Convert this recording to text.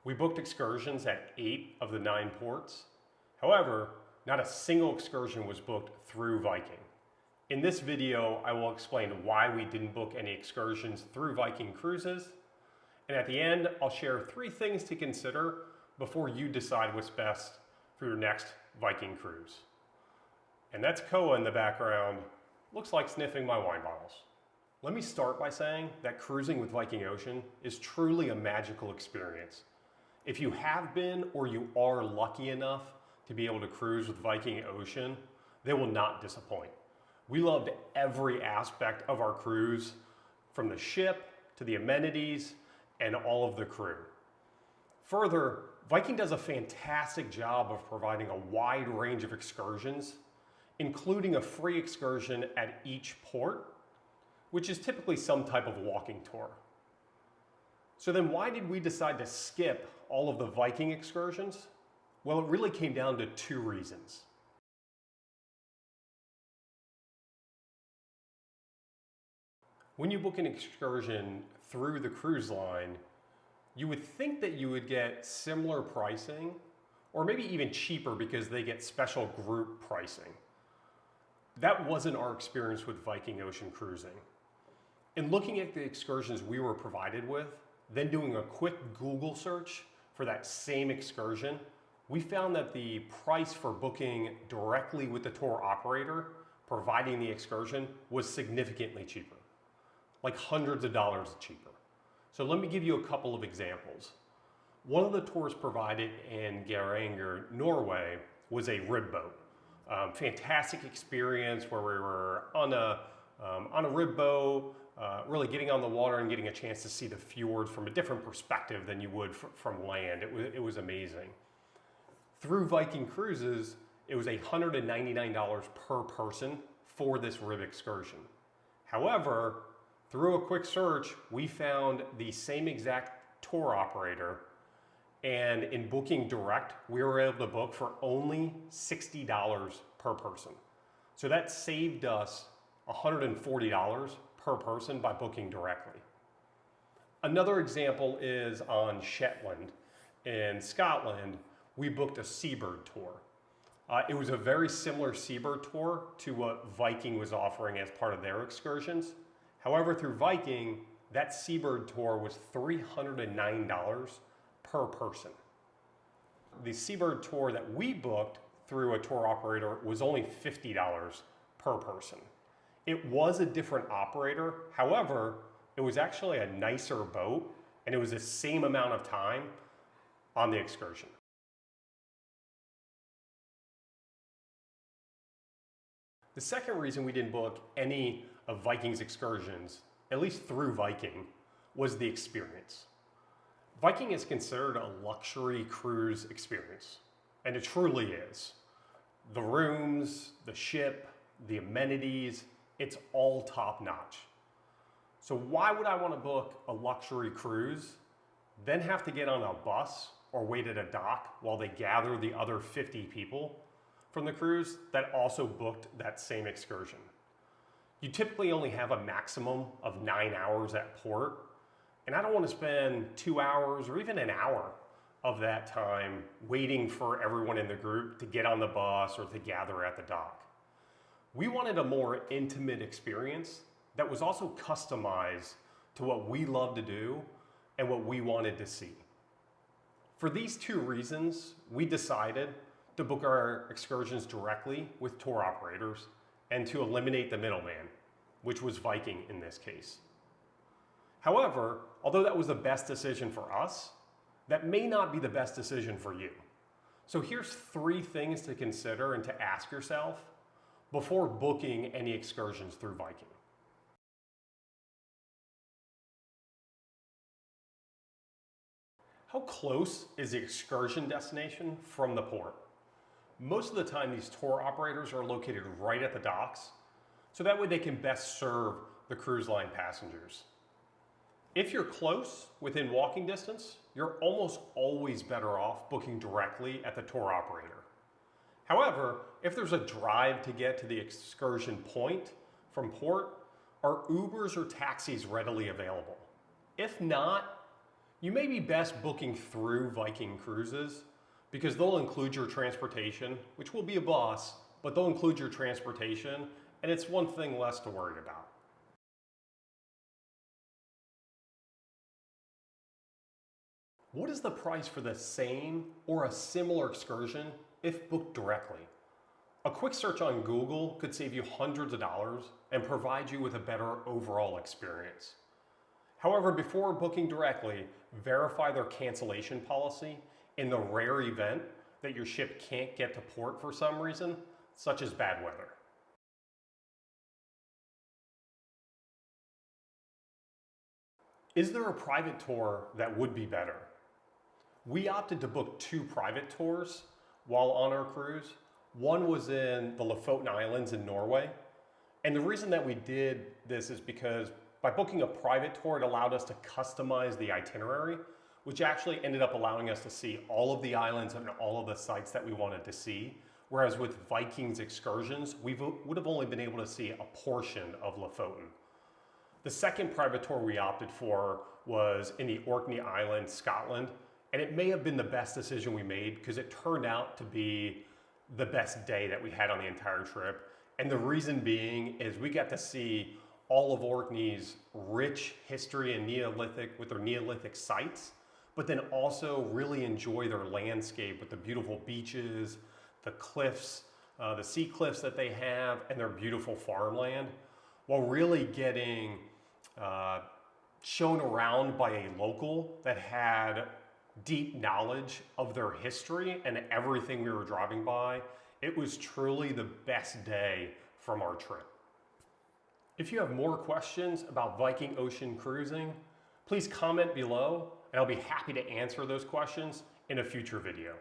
We booked excursions at 8 of the 9 ports. However, not a single excursion was booked through Viking. In this video, I will explain why we didn't book any excursions through Viking Cruises. And at the end, I'll share 3 things to consider before you decide what's best for your next Viking cruise. And that's Koa in the background. Looks like sniffing my wine bottles. Let me start by saying that cruising with Viking Ocean is truly a magical experience. If you have been or you are lucky enough to be able to cruise with Viking Ocean, they will not disappoint. We loved every aspect of our cruise, from the ship to the amenities and all of the crew. Further, Viking does a fantastic job of providing a wide range of excursions, including a free excursion at each port, which is typically some type of walking tour. So then why did we decide to skip all of the Viking excursions? Well, it really came down to 2 reasons. When you book an excursion through the cruise line, you would think that you would get similar pricing, or maybe even cheaper because they get special group pricing. That wasn't our experience with Viking Ocean cruising. In looking at the excursions we were provided with, then doing a quick Google search for that same excursion, we found that the price for booking directly with the tour operator providing the excursion was significantly cheaper, like hundreds of dollars cheaper. So let me give you a couple of examples. One of the tours provided in Geiranger, Norway, was a rib boat. Fantastic experience where we were on a rib boat, really getting on the water and getting a chance to see the fjord from a different perspective than you would from land. It was amazing. Through Viking Cruises, it was $199 per person for this rib excursion. However, through a quick search, we found the same exact tour operator, and in booking direct, we were able to book for only $60 per person. So that saved us $140 per person by booking directly. Another example is on Shetland. In Scotland, we booked a seabird tour. It was a very similar seabird tour to what Viking was offering as part of their excursions. However, through Viking, that seabird tour was $309 per person. The seabird tour that we booked through a tour operator was only $50 per person. It was a different operator. However, it was actually a nicer boat, and it was the same amount of time on the excursion. The second reason we didn't book any of Viking's excursions, at least through Viking, was the experience. Viking is considered a luxury cruise experience, and it truly is. The rooms, the ship, the amenities, it's all top notch. So why would I want to book a luxury cruise, then have to get on a bus or wait at a dock while they gather the other 50 people from the cruise that also booked that same excursion? You typically only have a maximum of 9 hours at port, and I don't want to spend 2 hours or even an hour of that time waiting for everyone in the group to get on the bus or to gather at the dock. We wanted a more intimate experience that was also customized to what we love to do and what we wanted to see. For these 2 reasons, we decided to book our excursions directly with tour operators and to eliminate the middleman, which was Viking in this case. However, although that was the best decision for us, that may not be the best decision for you. So here's 3 things to consider and to ask yourself before booking any excursions through Viking. How close is the excursion destination from the port? Most of the time, these tour operators are located right at the docks, so that way they can best serve the cruise line passengers. If you're close, within walking distance, you're almost always better off booking directly at the tour operator. However, if there's a drive to get to the excursion point from port, are Ubers or taxis readily available? If not, You may be best booking through Viking Cruises because they'll include your transportation, which will be a bus, but they'll include your transportation, and it's one thing less to worry about. What is the price for the same or a similar excursion if booked directly? A quick search on Google could save you hundreds of dollars and provide you with a better overall experience. However, before booking directly, verify their cancellation policy in the rare event that your ship can't get to port for some reason, such as bad weather. Is there a private tour that would be better? We opted to book 2 private tours while on our cruise. One was in the Lofoten Islands in Norway. And the reason that we did this is because by booking a private tour, it allowed us to customize the itinerary, which actually ended up allowing us to see all of the islands and all of the sites that we wanted to see. Whereas with Viking's Excursions, we would have only been able to see a portion of Lofoten. The second private tour we opted for was in the Orkney Islands, Scotland, and it may have been the best decision we made because it turned out to be the best day that we had on the entire trip. And the reason being is we got to see all of Orkney's rich history and Neolithic with their Neolithic sites, but then also really enjoy their landscape with the beautiful beaches, the cliffs, the sea cliffs that they have, and their beautiful farmland, while really getting shown around by a local that had deep knowledge of their history and everything we were driving by. It was truly the best day from our trip. If you have more questions about Viking Ocean cruising, please comment below and I'll be happy to answer those questions in a future video.